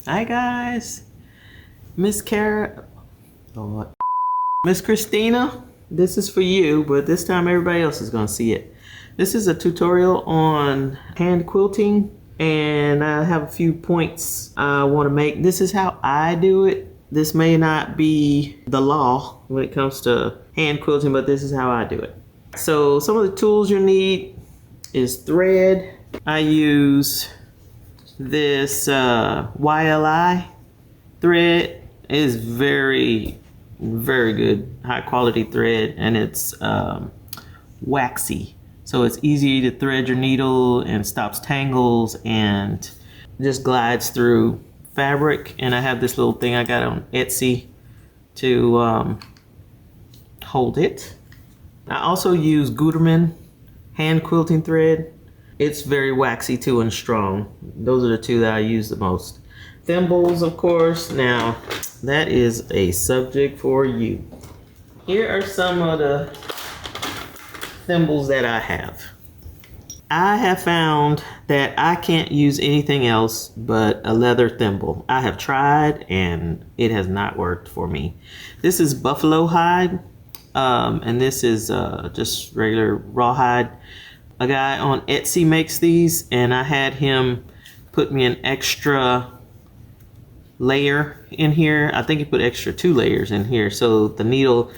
Hi guys, Miss Kara, oh, Miss Christina, this is for you, but this time everybody else is gonna see it. This is a tutorial on hand quilting, and I have a few points I wanna make. This is how I do it. This may not be the law when it comes to hand quilting, but this is how I do it. So some of the tools you need is thread. I use this YLI Thread. Is very good, high quality thread, and it's waxy, so it's easy to thread your needle and stops tangles and just glides through fabric. And I have this little thing I got on Etsy to hold it. I also use Gutermann hand quilting thread. It's very waxy too and strong. Those are the two that I use the most. Thimbles, of course. Now, that is a subject for you. Here are some of the thimbles that I have. I have found that I can't use anything else but a leather thimble. I have tried and it has not worked for me. This is buffalo hide, and this is just regular rawhide. A guy on Etsy makes these, and I had him put me an extra layer in here. I think he put extra 2 layers in here, so the needle,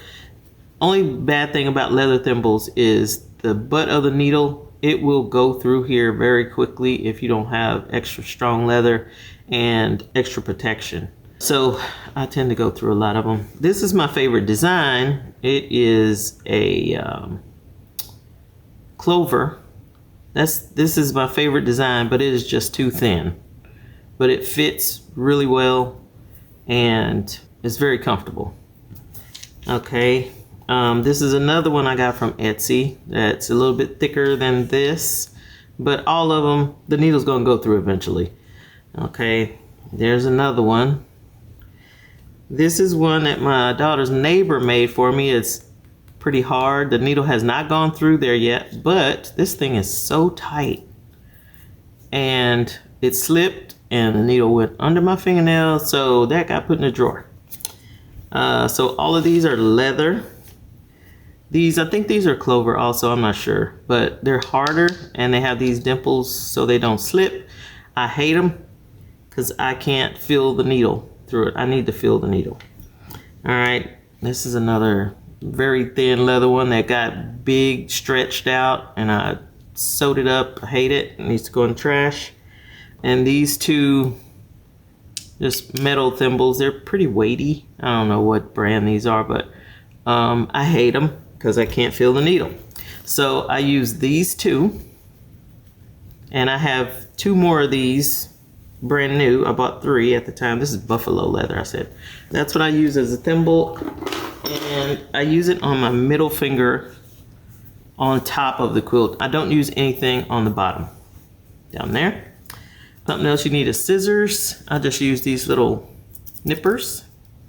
only bad thing about leather thimbles is the butt of the needle, it will go through here very quickly if you don't have extra strong leather and extra protection. So I tend to go through a lot of them. This is my favorite design. It is a clover. This is my favorite design, but it is just too thin. But it fits really well and it's very comfortable. Okay, this is another one I got from Etsy that's a little bit thicker than this, but all of them, the needle's gonna go through eventually. Okay, there's another one. This is one that my daughter's neighbor made for me. It's pretty hard. The needle has not gone through there yet, but this thing is so tight, and it slipped and the needle went under my fingernail, so that got put in a drawer. So all of these are leather. These, I think these are clover also, I'm not sure, but they're harder and they have these dimples so they don't slip. I hate them because I can't feel the needle through it. I need to feel the needle. All right, this is another very thin leather one that got big, stretched out, and I sewed it up. I hate it. It needs to go in the trash. And these two just metal thimbles, they're pretty weighty. I don't know what brand these are, but I hate them because I can't feel the needle. So I use these two, and I have 2 more of these brand new. I bought 3 at the time. This is buffalo leather, I said. That's what I use as a thimble. And I use it on my middle finger on top of the quilt. I don't use anything on the bottom. Down there. Something else you need is scissors. I just use these little nippers.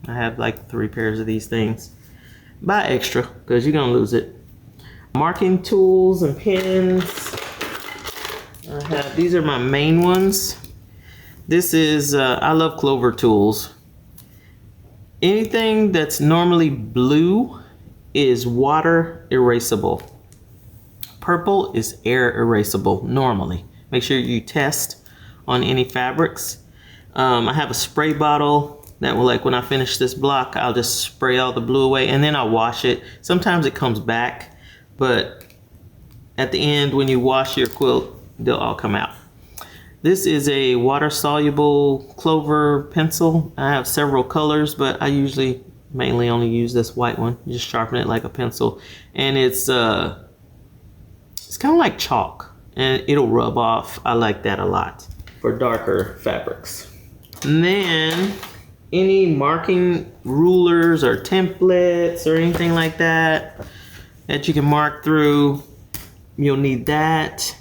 I have like 3 pairs of these things. Buy extra because you're gonna lose it. Marking tools and pins. I have, these are my main ones. This is, I love clover tools. Anything that's normally blue is water erasable. Purple is air erasable normally. Make sure you test on any fabrics. I have a spray bottle that will, like when I finish this block, I'll just spray all the blue away and then I'll wash it. Sometimes it comes back, but at the end when you wash your quilt, they'll all come out. This is a water-soluble clover pencil. I have several colors, but I usually mainly only use this white one. You just sharpen it like a pencil, and it's kind of like chalk, and it'll rub off. I like that a lot for darker fabrics. And then any marking rulers or templates or anything like that that you can mark through, you'll need that.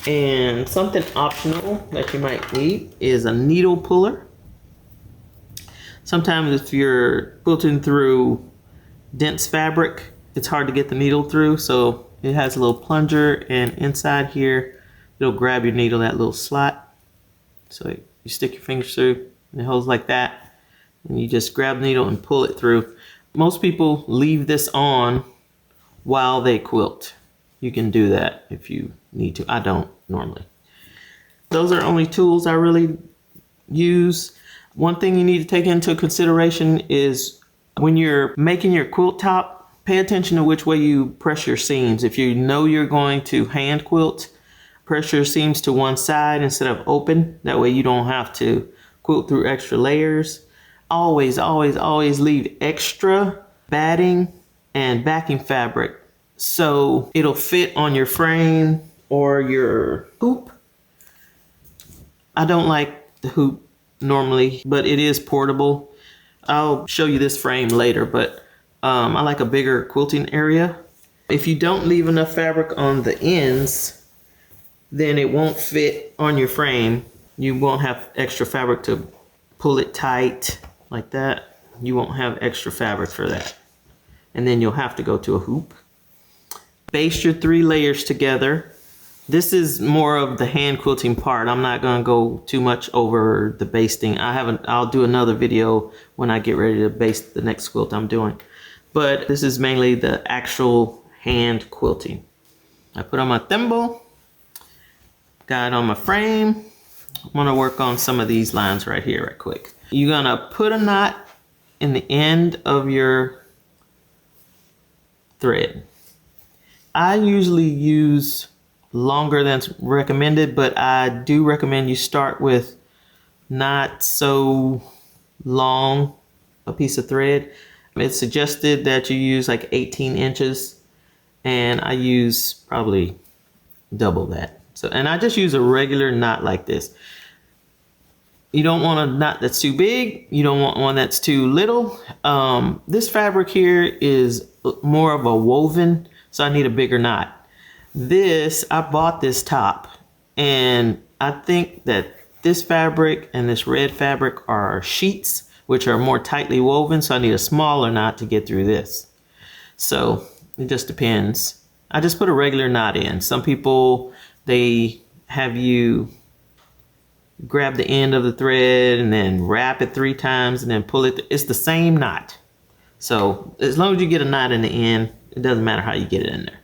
And something optional that you might need is a needle puller. Sometimes if you're quilting through dense fabric, it's hard to get the needle through, so it has a little plunger, and inside here it'll grab your needle, that little slot. So you stick your fingers through, and it holds like that. And you just grab the needle and pull it through. Most people leave this on while they quilt. You can do that if you need to. I don't normally. Those are only tools I really use. One thing you need to take into consideration is when you're making your quilt top, pay attention to which way you press your seams. If you know you're going to hand quilt, press your seams to one side instead of open. That way you don't have to quilt through extra layers. Always, always, always leave extra batting and backing fabric so it'll fit on your frame or your hoop. I don't like the hoop normally, but it is portable. I'll show you this frame later, but I like a bigger quilting area. If you don't leave enough fabric on the ends, then it won't fit on your frame. You won't have extra fabric to pull it tight like that. You won't have extra fabric for that. And then you'll have to go to a hoop. Baste your 3 layers together. This is more of the hand quilting part. I'm not going to go too much over the basting. I'll do another video when I get ready to baste the next quilt I'm doing. But this is mainly the actual hand quilting. I put on my thimble, got it on my frame. I'm going to work on some of these lines right here right quick. You're going to put a knot in the end of your thread. I usually use longer than recommended, but I do recommend you start with not so long a piece of thread. It's suggested that you use like 18 inches, and I use probably double that. So, and I just use a regular knot like this. You don't want a knot that's too big. You don't want one that's too little. This fabric here is more of a woven, so I need a bigger knot. I bought this top, and I think that this fabric and this red fabric are sheets, which are more tightly woven, so I need a smaller knot to get through this. So it just depends. I just put a regular knot in. Some people, they have you grab the end of the thread and then wrap it 3 times and then pull it. It's the same knot. So as long as you get a knot in the end, it doesn't matter how you get it in there.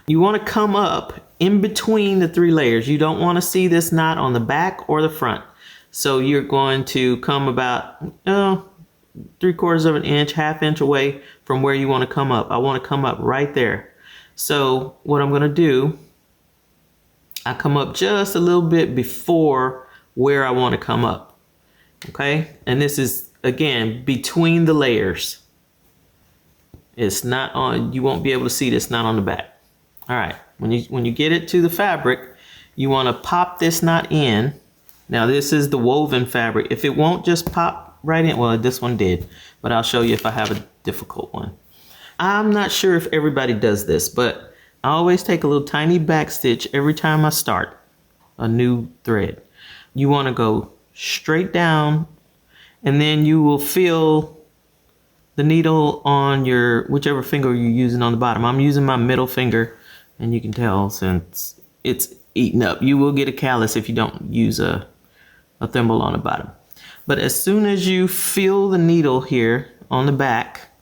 You want to come up in between the 3 layers. You don't want to see this knot on the back or the front. So you're going to come about 3/4 of an inch, 1/2 inch away from where you want to come up. I want to come up right there. So what I'm going to do, I come up just a little bit before where I want to come up. Okay? And this is, again, between the layers. It's not on, you won't be able to see this knot on the back. All right, when you get it to the fabric, you want to pop this knot in. Now this is the woven fabric. If it won't just pop right in, well, this one did, but I'll show you if I have a difficult one. I'm not sure if everybody does this, but I always take a little tiny back stitch every time I start a new thread. You want to go straight down, and then you will feel the needle on your whichever finger you're using on the bottom. I'm using my middle finger. And you can tell since it's eaten up. You will get a callus if you don't use a thimble on the bottom. But as soon as you feel the needle here on the back,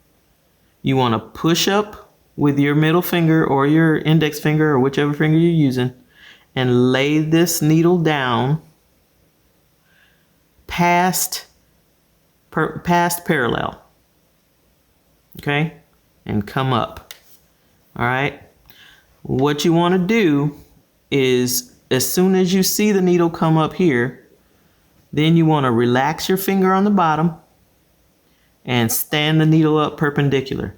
you want to push up with your middle finger or your index finger or whichever finger you're using and lay this needle down past parallel. Okay? And come up. All right? What you want to do is, as soon as you see the needle come up here, then you want to relax your finger on the bottom and stand the needle up perpendicular.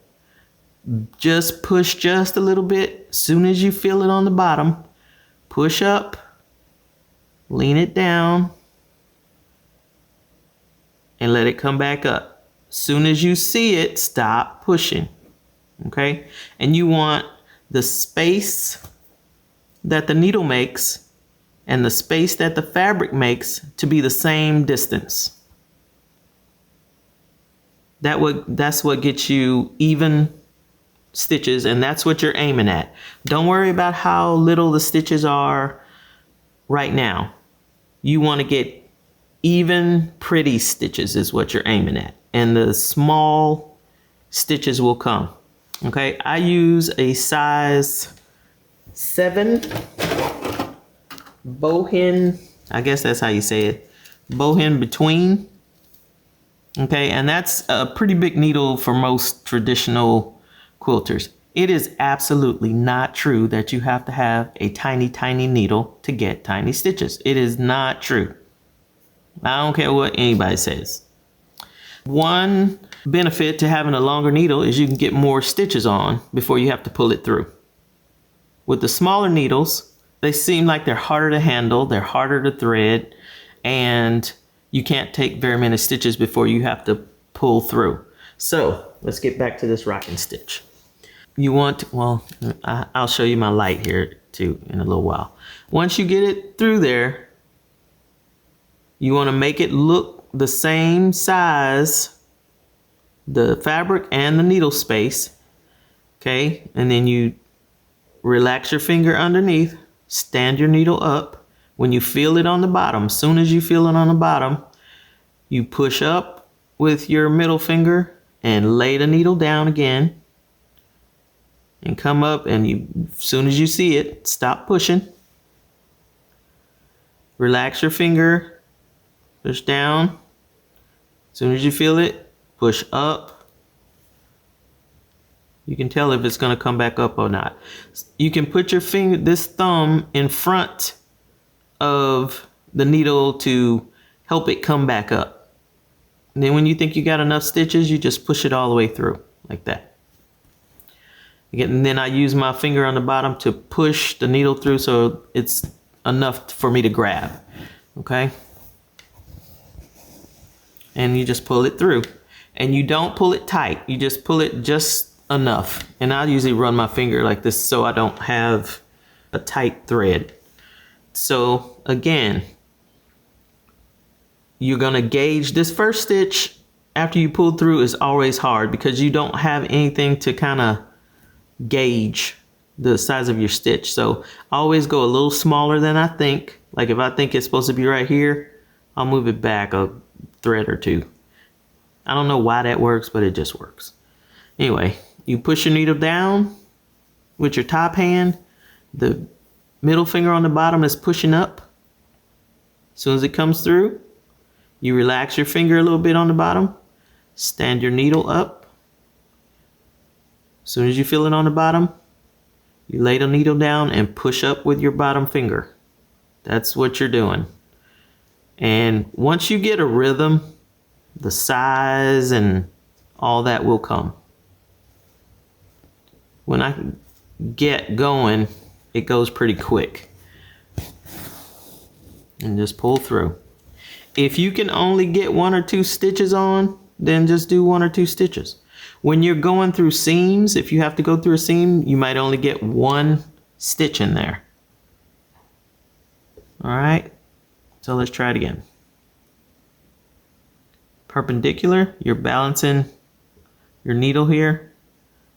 Just push just a little bit. As soon as you feel it on the bottom, push up, lean it down, and let it come back up. As soon as you see it, stop pushing. Okay? And you want the space that the needle makes and the space that the fabric makes to be the same distance. That's what gets you even stitches, and that's what you're aiming at. Don't worry about how little the stitches are right now. You want to get even pretty stitches is what you're aiming at, and the small stitches will come. Okay, I use a size 7 bowhen, I guess that's how you say it, bowhen between. Okay, and that's a pretty big needle for most traditional quilters. It is absolutely not true that you have to have a tiny, tiny needle to get tiny stitches. It is not true. I don't care what anybody says. One benefit to having a longer needle is you can get more stitches on before you have to pull it through. With the smaller needles, they seem like they're harder to handle, they're harder to thread, and you can't take very many stitches before you have to pull through. So let's get back to this rocking stitch. You want, well, I'll show you my light here too in a little while. Once you get it through there, you want to make it look the same size, the fabric and the needle space. Okay, and then you relax your finger underneath, stand your needle up. When you feel it on the bottom, as soon as you feel it on the bottom, you push up with your middle finger and lay the needle down again. And come up, and as soon as you see it, stop pushing. Relax your finger, push down. As soon as you feel it, push up. You can tell if it's going to come back up or not. You can put your finger, this thumb, in front of the needle to help it come back up. And then when you think you got enough stitches, you just push it all the way through like that. And then I use my finger on the bottom to push the needle through so it's enough for me to grab. Okay? And you just pull it through. And you don't pull it tight. You just pull it just enough. And I usually run my finger like this so I don't have a tight thread. So again, you're gonna gauge this first stitch after you pull through is always hard because you don't have anything to kind of gauge the size of your stitch. So always go a little smaller than I think. Like if I think it's supposed to be right here, I'll move it back a thread or two. I don't know why that works, but it just works. Anyway, you push your needle down with your top hand. The middle finger on the bottom is pushing up. As soon as it comes through, you relax your finger a little bit on the bottom. Stand your needle up. As soon as you feel it on the bottom, you lay the needle down and push up with your bottom finger. That's what you're doing. And once you get a rhythm, the size and all that will come. When I get going, it goes pretty quick. And just pull through. If you can only get 1 or 2 stitches on, then just do 1 or 2 stitches. When you're going through seams, if you have to go through a seam, you might only get 1 stitch in there. All right, so let's try it again. Perpendicular, you're balancing your needle here.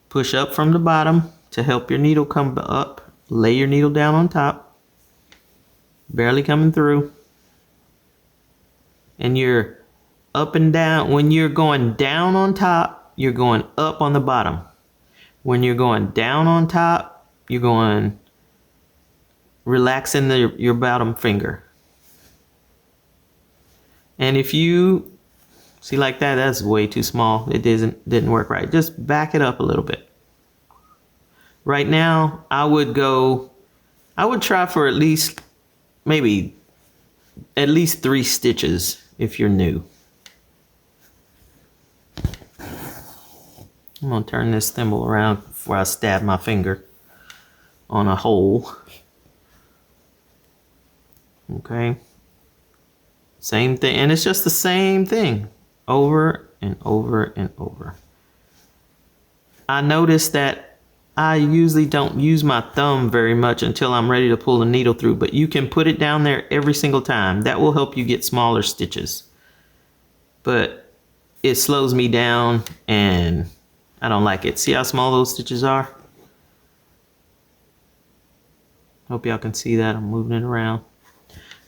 Push up from the bottom to help your needle come up. Lay your needle down on top. Barely coming through. And you're up and down. When you're going down on top, you're going up on the bottom. When you're going down on top, you're going relaxing your bottom finger. And if you see like that, that's way too small. It didn't work right. Just back it up a little bit. Right now, I would try for at least 3 stitches if you're new. I'm gonna turn this thimble around before I stab my finger on a hole. Okay. Same thing, and it's just the same thing over and over and over. I noticed that I usually don't use my thumb very much until I'm ready to pull the needle through, but you can put it down there every single time. That will help you get smaller stitches. But it slows me down and I don't like it. See how small those stitches are? Hope y'all can see that. I'm moving it around.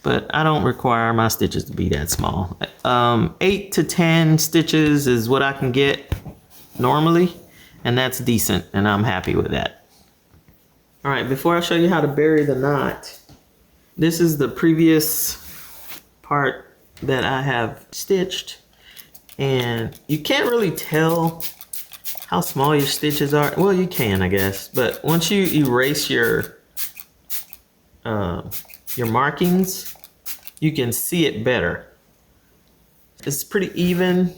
but I don't require my stitches to be that small. 8 to 10 stitches is what I can get normally, and that's decent, and I'm happy with that. All right, before I show you how to bury the knot, this is the previous part that I have stitched, and you can't really tell how small your stitches are. Well, you can, I guess, but once you erase your markings, you can see it better. It's pretty even.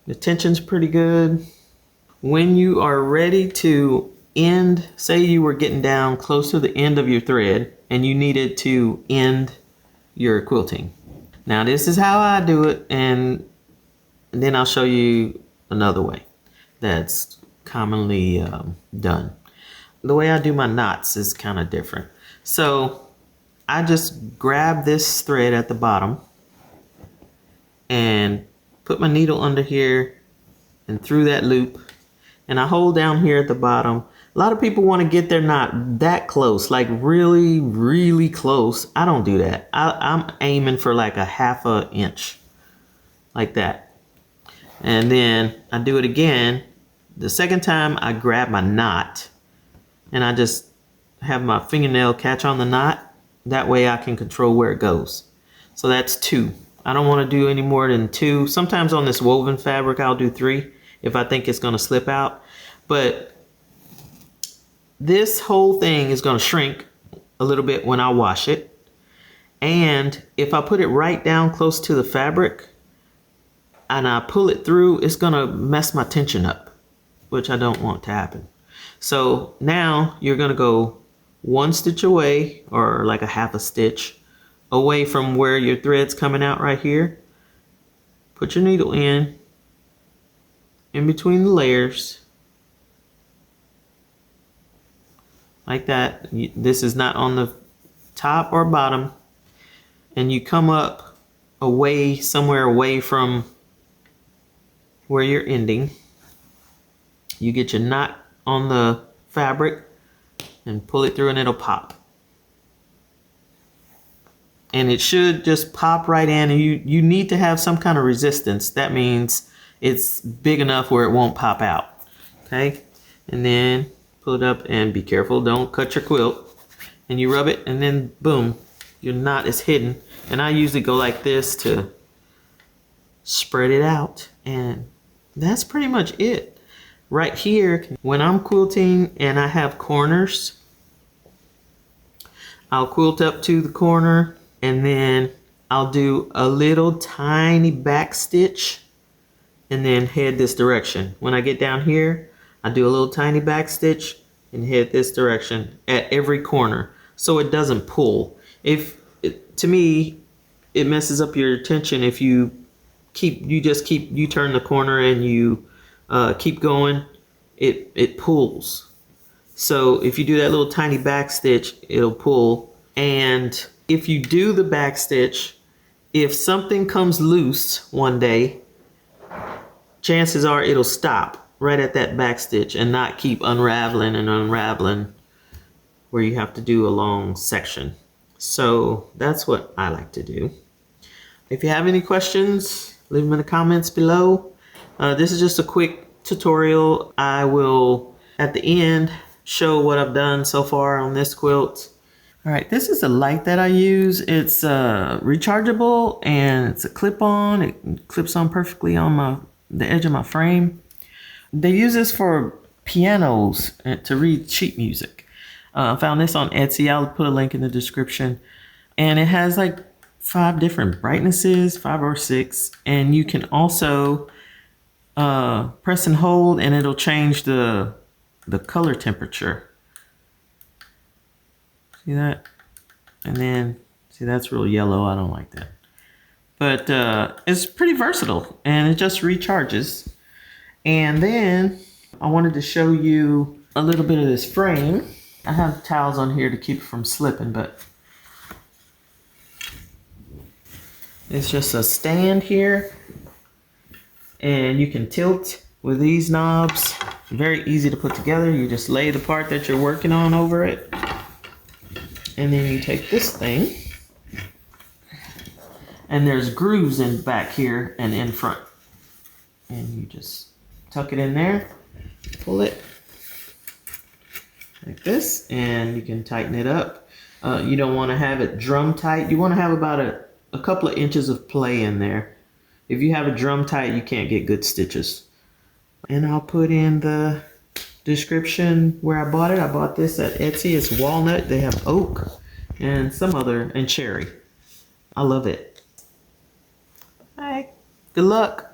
The tension's pretty good. When you are ready to end, say you were getting down close to the end of your thread and you needed to end your quilting. Now this is how I do it, and then I'll show you another way that's commonly done. The way I do my knots is kind of different. So I just grab this thread at the bottom and put my needle under here and through that loop, and I hold down here at the bottom. A lot of people want to get their knot that close, like really, really close. I don't do that. I'm aiming for like a 1/2 inch, like that. And then I do it again. The second time I grab my knot and I just have my fingernail catch on the knot. That way I can control where it goes. So that's 2. I don't want to do any more than 2. Sometimes on this woven fabric I'll do 3 if I think it's going to slip out. But this whole thing is going to shrink a little bit when I wash it. And if I put it right down close to the fabric and I pull it through, it's going to mess my tension up, which I don't want to happen. So now you're going to go 1 stitch away, or like a 1/2 stitch away from where your thread's coming out right here. Put your needle in between the layers, like that. This is not on the top or bottom, and you come up away, somewhere away from where you're ending. You get your knot on the fabric and pull it through, and it'll pop. And it should just pop right in, and you need to have some kind of resistance. That means it's big enough where it won't pop out. Okay, and then pull it up, and be careful, don't cut your quilt. And you rub it, and then boom, your knot is hidden. And I usually go like this to spread it out, and that's pretty much it. Right here, when I'm quilting and I have corners, I'll quilt up to the corner, and then I'll do a little tiny back stitch and then head this direction. When I get down here, I do a little tiny back stitch and head this direction at every corner, so it doesn't pull. To me, it messes up your tension if you turn the corner and you keep going, it pulls. So if you do that little tiny back stitch, it'll pull. And if you do the back stitch, if something comes loose one day, chances are it'll stop right at that back stitch and not keep unraveling and unraveling where you have to do a long section. So that's what I like to do. If you have any questions, leave them in the comments below. This is just a quick tutorial. I will, at the end, show what I've done so far on this quilt. All right, this is a light that I use. It's rechargeable, and it's a clip-on. It clips on perfectly on the edge of my frame. They use this for pianos to read sheet music. I found this on Etsy. I'll put a link in the description. And it has like 5 different brightnesses, 5 or 6. And you can also press and hold, and it'll change the color temperature. See that? And then, see, that's real yellow. I don't like that. But it's pretty versatile, and it just recharges. And then I wanted to show you a little bit of this frame. I have towels on here to keep it from slipping, but it's just a stand here, and you can tilt with these knobs. Very easy to put together. You just lay the part that you're working on over it, And then you take this thing, and there's grooves in back here and in front. And you just tuck it in there, pull it like this, and you can tighten it up. You don't want to have it drum tight. You want to have about a couple of inches of play in there. If you have it drum tight, you can't get good stitches. And I'll put in the description where I bought it. I bought this at Etsy. It's walnut. They have oak and some other, and cherry. I love it. All right. Good luck.